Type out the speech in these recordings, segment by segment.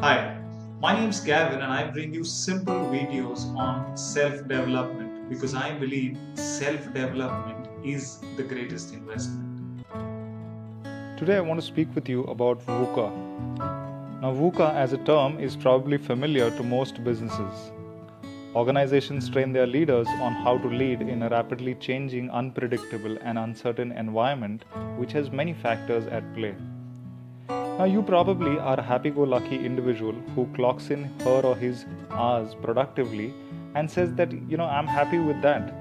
Hi, my name is Gavin and I bring you simple videos on self-development because I believe self-development is the greatest investment. Today I want to speak with you about VUCA. Now VUCA as a term is probably familiar to most businesses. Organizations train their leaders on how to lead in a rapidly changing, unpredictable and uncertain environment which has many factors at play. Now you probably are a happy-go-lucky individual who clocks in her or his hours productively and says that, I'm happy with that.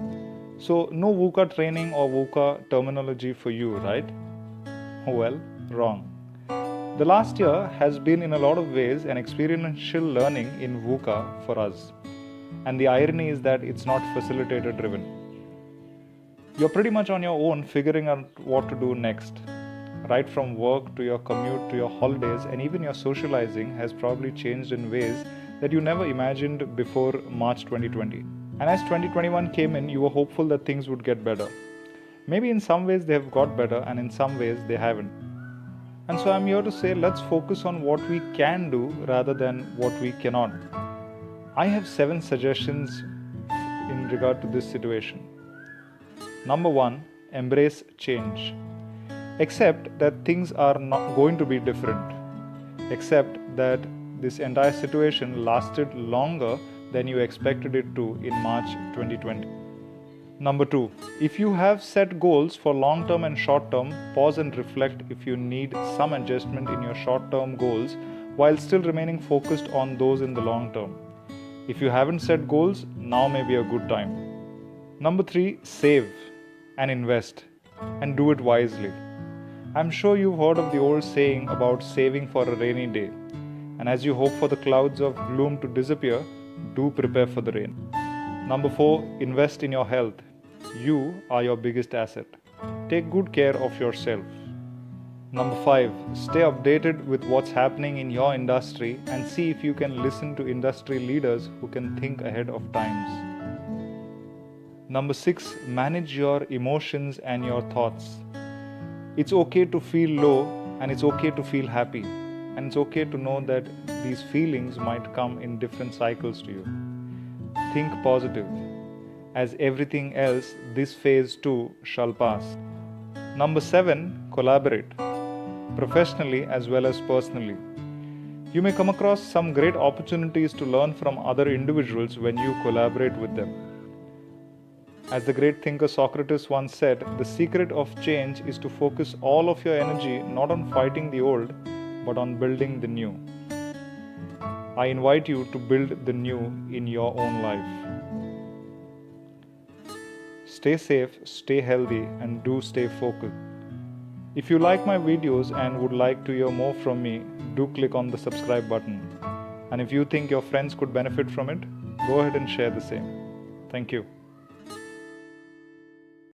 So no VUCA training or VUCA terminology for you, right? Well, wrong. The last year has been in a lot of ways an experiential learning in VUCA for us. And the irony is that it's not facilitator driven. You're pretty much on your own figuring out what to do next. Right from work to your commute to your holidays, and even your socializing has probably changed in ways that you never imagined before March 2020. And as 2021 came in, you were hopeful that things would get better. Maybe in some ways they have got better, and in some ways they haven't. And so I'm here to say let's focus on what we can do rather than what we cannot. I have 7 suggestions in regard to this situation. Number 1, embrace change. Accept that things are not going to be different. Accept that this entire situation lasted longer than you expected it to in March 2020. Number 2, if you have set goals for long term and short term, pause and reflect if you need some adjustment in your short term goals while still remaining focused on those in the long term. If you haven't set goals, now may be a good time. Number 3, save and invest and do it wisely. I'm sure you've heard of the old saying about saving for a rainy day. And as you hope for the clouds of gloom to disappear, do prepare for the rain. Number 4, invest in your health. You are your biggest asset. Take good care of yourself. Number 5, stay updated with what's happening in your industry and see if you can listen to industry leaders who can think ahead of times. Number 6, manage your emotions and your thoughts. It's okay to feel low and it's okay to feel happy. And it's okay to know that these feelings might come in different cycles to you. Think positive. As everything else, this phase too shall pass. Number 7, collaborate. Professionally as well as personally. You may come across some great opportunities to learn from other individuals when you collaborate with them. As the great thinker Socrates once said, the secret of change is to focus all of your energy not on fighting the old, but on building the new. I invite you to build the new in your own life. Stay safe, stay healthy, and do stay focused. If you like my videos and would like to hear more from me, do click on the subscribe button. And if you think your friends could benefit from it, go ahead and share the same. Thank you.